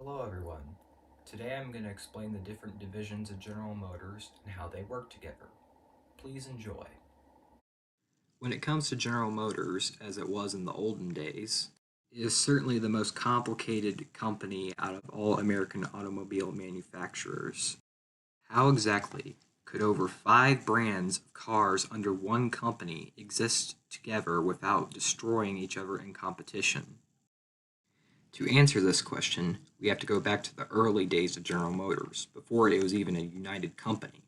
Hello everyone. Today I'm going to explain the different divisions of General Motors and how they work together. Please enjoy. When it comes to General Motors, as it was in the olden days, it is certainly the most complicated company out of all American automobile manufacturers. How exactly could over 5 brands of cars under one company exist together without destroying each other in competition? To answer this question, we have to go back to the early days of General Motors, before it was even a united company.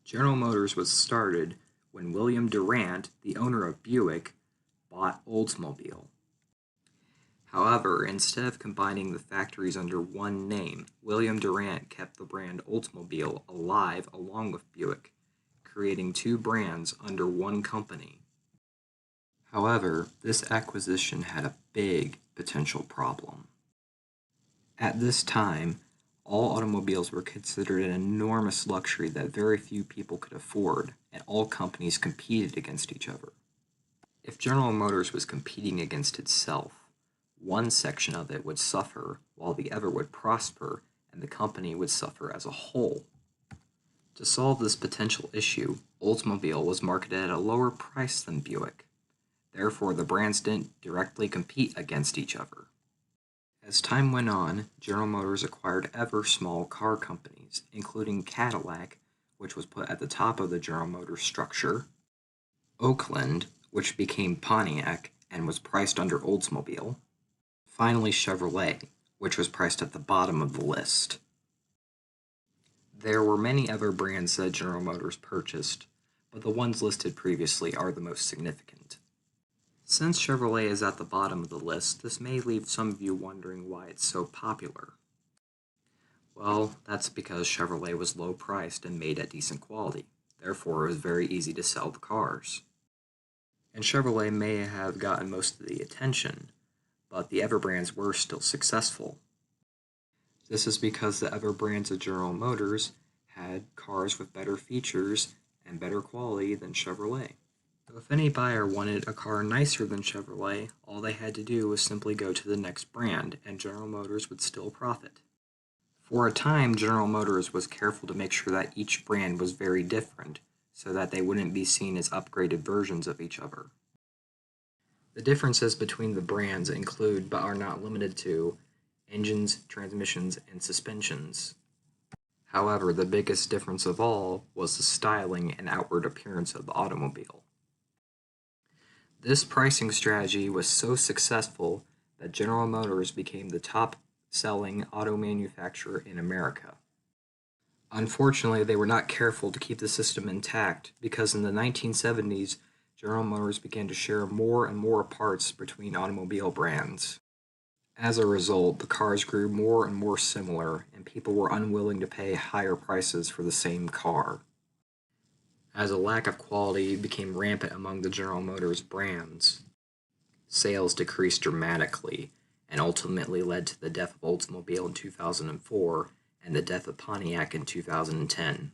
General Motors was started when William Durant, the owner of Buick, bought Oldsmobile. However, instead of combining the factories under one name, William Durant kept the brand Oldsmobile alive along with Buick, creating 2 brands under one company. However, this acquisition had a big potential problem. At this time, all automobiles were considered an enormous luxury that very few people could afford, and all companies competed against each other. If General Motors was competing against itself, one section of it would suffer while the other would prosper, and the company would suffer as a whole. To solve this potential issue, Oldsmobile was marketed at a lower price than Buick. Therefore, the brands didn't directly compete against each other. As time went on, General Motors acquired ever small car companies, including Cadillac, which was put at the top of the General Motors structure, Oakland, which became Pontiac and was priced under Oldsmobile, finally Chevrolet, which was priced at the bottom of the list. There were many other brands that General Motors purchased, but the ones listed previously are the most significant. Since Chevrolet is at the bottom of the list, this may leave some of you wondering why it's so popular. Well, that's because Chevrolet was low priced and made at decent quality. Therefore, it was very easy to sell the cars. And Chevrolet may have gotten most of the attention, but the other brands were still successful. This is because the other brands of General Motors had cars with better features and better quality than Chevrolet. So if any buyer wanted a car nicer than Chevrolet, all they had to do was simply go to the next brand, and General Motors would still profit. For a time, General Motors was careful to make sure that each brand was very different, so that they wouldn't be seen as upgraded versions of each other. The differences between the brands include, but are not limited to, engines, transmissions, and suspensions. However, the biggest difference of all was the styling and outward appearance of the automobile. This pricing strategy was so successful that General Motors became the top-selling auto manufacturer in America. Unfortunately, they were not careful to keep the system intact because in the 1970s, General Motors began to share more and more parts between automobile brands. As a result, the cars grew more and more similar, and people were unwilling to pay higher prices for the same car. As a lack of quality became rampant among the General Motors brands, sales decreased dramatically and ultimately led to the death of Oldsmobile in 2004 and the death of Pontiac in 2010.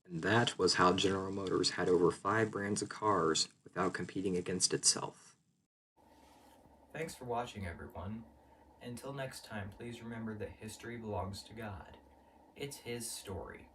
And that was how General Motors had over 5 brands of cars without competing against itself. Thanks for watching, everyone. Until next time, please remember that history belongs to God. It's His story.